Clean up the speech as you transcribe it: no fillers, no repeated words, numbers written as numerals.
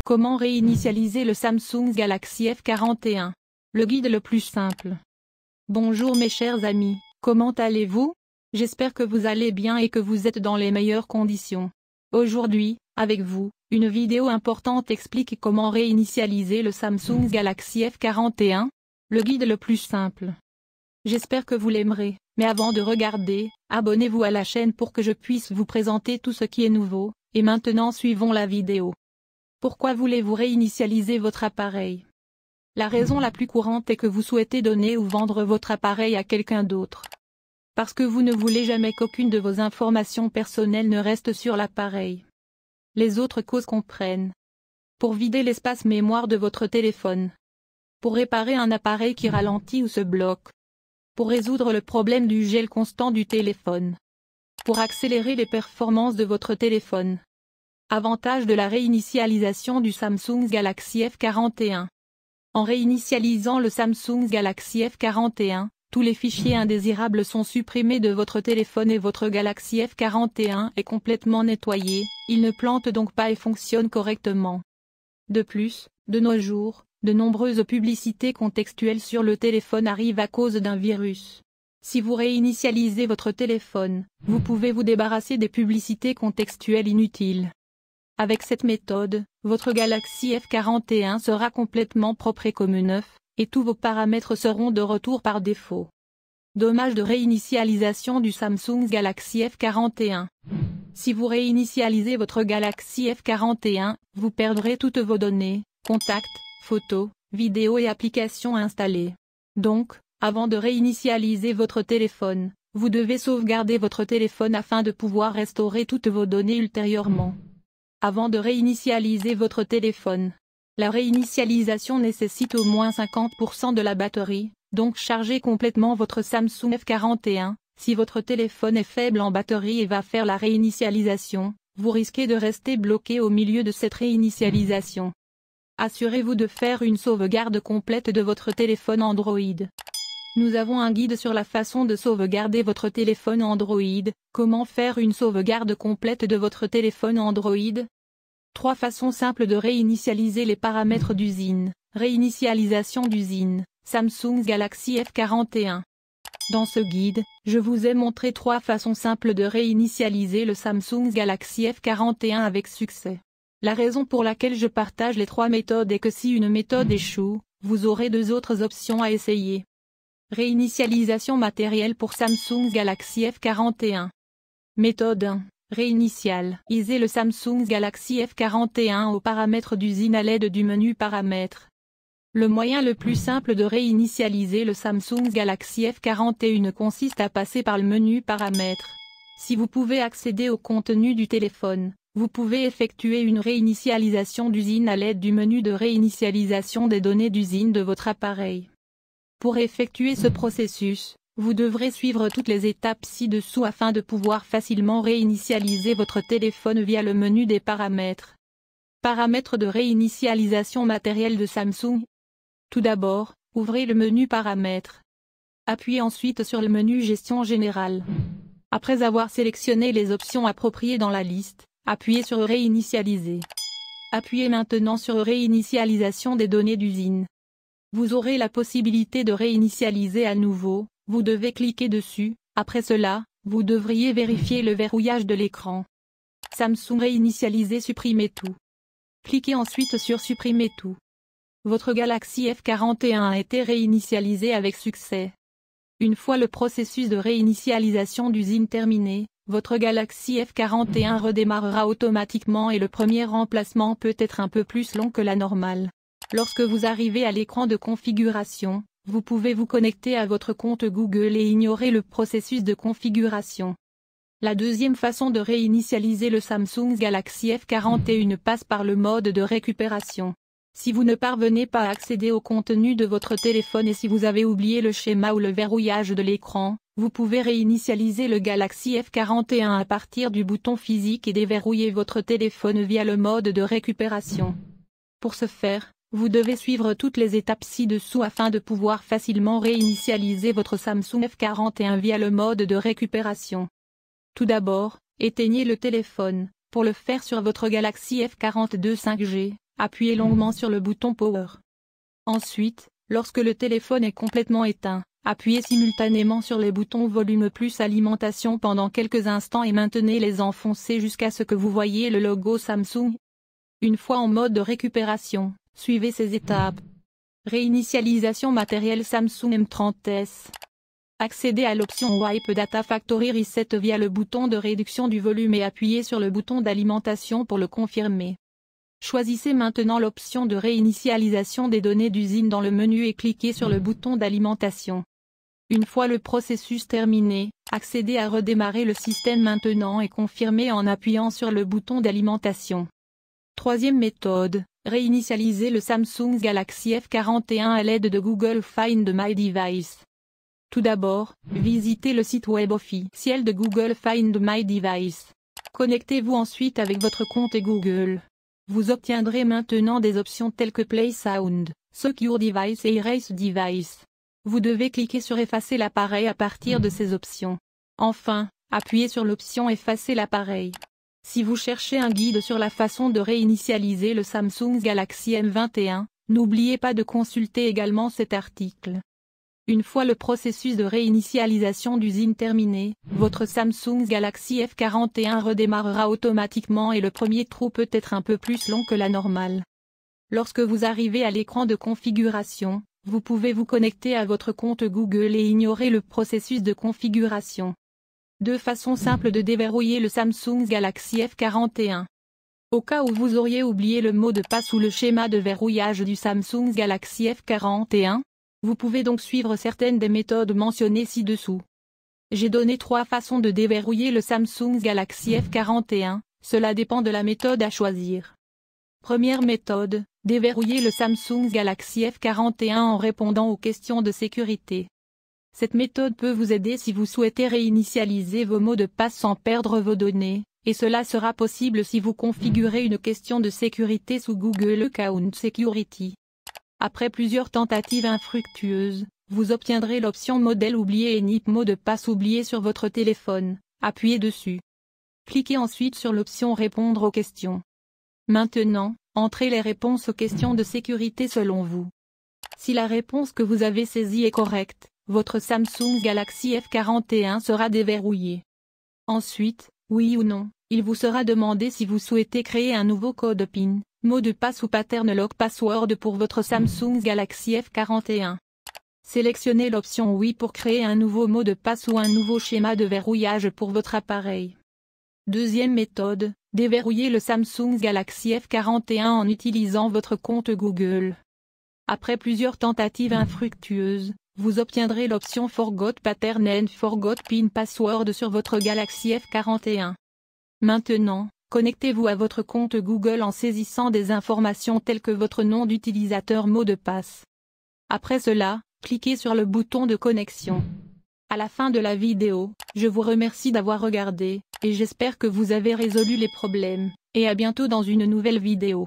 Comment réinitialiser le Samsung Galaxy F41? Le guide le plus simple. Bonjour mes chers amis, comment allez-vous? J'espère que vous allez bien et que vous êtes dans les meilleures conditions. Aujourd'hui, avec vous, une vidéo importante explique comment réinitialiser le Samsung Galaxy F41, le guide le plus simple. J'espère que vous l'aimerez, mais avant de regarder, abonnez-vous à la chaîne pour que je puisse vous présenter tout ce qui est nouveau, et maintenant suivons la vidéo. Pourquoi voulez-vous réinitialiser votre appareil? La raison la plus courante est que vous souhaitez donner ou vendre votre appareil à quelqu'un d'autre. Parce que vous ne voulez jamais qu'aucune de vos informations personnelles ne reste sur l'appareil. Les autres causes comprennent. Pour vider l'espace mémoire de votre téléphone. Pour réparer un appareil qui ralentit ou se bloque. Pour résoudre le problème du gel constant du téléphone. Pour accélérer les performances de votre téléphone. Avantage de la réinitialisation du Samsung Galaxy F41. En réinitialisant le Samsung Galaxy F41, tous les fichiers indésirables sont supprimés de votre téléphone et votre Galaxy F41 est complètement nettoyé, il ne plante donc pas et fonctionne correctement. De plus, de nos jours, de nombreuses publicités contextuelles sur le téléphone arrivent à cause d'un virus. Si vous réinitialisez votre téléphone, vous pouvez vous débarrasser des publicités contextuelles inutiles. Avec cette méthode, votre Galaxy F41 sera complètement propre et comme neuf, et tous vos paramètres seront de retour par défaut. Dommage de réinitialisation du Samsung Galaxy F41. Si vous réinitialisez votre Galaxy F41, vous perdrez toutes vos données, contacts, photos, vidéos et applications installées. Donc, avant de réinitialiser votre téléphone, vous devez sauvegarder votre téléphone afin de pouvoir restaurer toutes vos données ultérieurement. Avant de réinitialiser votre téléphone. La réinitialisation nécessite au moins 50% de la batterie, donc chargez complètement votre Samsung F41. Si votre téléphone est faible en batterie et va faire la réinitialisation, vous risquez de rester bloqué au milieu de cette réinitialisation. Assurez-vous de faire une sauvegarde complète de votre téléphone Android. Nous avons un guide sur la façon de sauvegarder votre téléphone Android. Comment faire une sauvegarde complète de votre téléphone Android? 3 façons simples de réinitialiser les paramètres d'usine. Réinitialisation d'usine, Samsung Galaxy F41. Dans ce guide, je vous ai montré 3 façons simples de réinitialiser le Samsung Galaxy F41 avec succès. La raison pour laquelle je partage les 3 méthodes est que si une méthode échoue, vous aurez 2 autres options à essayer. Réinitialisation matérielle pour Samsung Galaxy F41. Méthode 1. Réinitialiser le Samsung Galaxy F41 aux paramètres d'usine à l'aide du menu paramètres. Le moyen le plus simple de réinitialiser le Samsung Galaxy F41 consiste à passer par le menu paramètres. Si vous pouvez accéder au contenu du téléphone, vous pouvez effectuer une réinitialisation d'usine à l'aide du menu de réinitialisation des données d'usine de votre appareil. Pour effectuer ce processus, vous devrez suivre toutes les étapes ci-dessous afin de pouvoir facilement réinitialiser votre téléphone via le menu des paramètres. Paramètres de réinitialisation matérielle de Samsung. Tout d'abord, ouvrez le menu paramètres. Appuyez ensuite sur le menu gestion générale. Après avoir sélectionné les options appropriées dans la liste, appuyez sur réinitialiser. Appuyez maintenant sur réinitialisation des données d'usine. Vous aurez la possibilité de réinitialiser à nouveau, vous devez cliquer dessus, après cela, vous devriez vérifier le verrouillage de l'écran. Samsung réinitialiser supprimer tout. Cliquez ensuite sur supprimer tout. Votre Galaxy F41 a été réinitialisé avec succès. Une fois le processus de réinitialisation d'usine terminé, votre Galaxy F41 redémarrera automatiquement et le premier remplacement peut être un peu plus long que la normale. Lorsque vous arrivez à l'écran de configuration, vous pouvez vous connecter à votre compte Google et ignorer le processus de configuration. La deuxième façon de réinitialiser le Samsung Galaxy F41 passe par le mode de récupération. Si vous ne parvenez pas à accéder au contenu de votre téléphone et si vous avez oublié le schéma ou le verrouillage de l'écran, vous pouvez réinitialiser le Galaxy F41 à partir du bouton physique et déverrouiller votre téléphone via le mode de récupération. Pour ce faire, vous devez suivre toutes les étapes ci-dessous afin de pouvoir facilement réinitialiser votre Samsung F41 via le mode de récupération. Tout d'abord, éteignez le téléphone. Pour le faire sur votre Galaxy F42 5G, appuyez longuement sur le bouton Power. Ensuite, lorsque le téléphone est complètement éteint, appuyez simultanément sur les boutons Volume plus Alimentation pendant quelques instants et maintenez-les enfoncés jusqu'à ce que vous voyez le logo Samsung. Une fois en mode de récupération, suivez ces étapes. Réinitialisation matériel Samsung M30s. Accédez à l'option Wipe Data Factory Reset via le bouton de réduction du volume et appuyez sur le bouton d'alimentation pour le confirmer. Choisissez maintenant l'option de réinitialisation des données d'usine dans le menu et cliquez sur le bouton d'alimentation. Une fois le processus terminé, accédez à redémarrer le système maintenant et confirmez en appuyant sur le bouton d'alimentation. Troisième méthode, réinitialiser le Samsung Galaxy F41 à l'aide de Google Find My Device. Tout d'abord, visitez le site web officiel de Google Find My Device. Connectez-vous ensuite avec votre compte Google. Vous obtiendrez maintenant des options telles que Play Sound, Secure Device et Erase Device. Vous devez cliquer sur Effacer l'appareil à partir de ces options. Enfin, appuyez sur l'option Effacer l'appareil. Si vous cherchez un guide sur la façon de réinitialiser le Samsung Galaxy M21, n'oubliez pas de consulter également cet article. Une fois le processus de réinitialisation d'usine terminé, votre Samsung Galaxy F41 redémarrera automatiquement et le premier trou peut être un peu plus long que la normale. Lorsque vous arrivez à l'écran de configuration, vous pouvez vous connecter à votre compte Google et ignorer le processus de configuration. Deux façons simples de déverrouiller le Samsung Galaxy F41. Au cas où vous auriez oublié le mot de passe ou le schéma de verrouillage du Samsung Galaxy F41, vous pouvez donc suivre certaines des méthodes mentionnées ci-dessous. J'ai donné 3 façons de déverrouiller le Samsung Galaxy F41, cela dépend de la méthode à choisir. Première méthode, déverrouiller le Samsung Galaxy F41 en répondant aux questions de sécurité. Cette méthode peut vous aider si vous souhaitez réinitialiser vos mots de passe sans perdre vos données, et cela sera possible si vous configurez une question de sécurité sous Google Account Security. Après plusieurs tentatives infructueuses, vous obtiendrez l'option modèle oublié et NIP mot de passe oublié sur votre téléphone, appuyez dessus. Cliquez ensuite sur l'option Répondre aux questions. Maintenant, entrez les réponses aux questions de sécurité selon vous. Si la réponse que vous avez saisie est correcte, votre Samsung Galaxy F41 sera déverrouillé. Ensuite, oui ou non, il vous sera demandé si vous souhaitez créer un nouveau code PIN, mot de passe ou pattern lock password pour votre Samsung Galaxy F41. Sélectionnez l'option oui pour créer un nouveau mot de passe ou un nouveau schéma de verrouillage pour votre appareil. Deuxième méthode, déverrouiller le Samsung Galaxy F41 en utilisant votre compte Google. Après plusieurs tentatives infructueuses, vous obtiendrez l'option Forgot Pattern and Forgot PIN Password sur votre Galaxy F41. Maintenant, connectez-vous à votre compte Google en saisissant des informations telles que votre nom d'utilisateur mot de passe. Après cela, cliquez sur le bouton de connexion. À la fin de la vidéo, je vous remercie d'avoir regardé, et j'espère que vous avez résolu les problèmes, et à bientôt dans une nouvelle vidéo.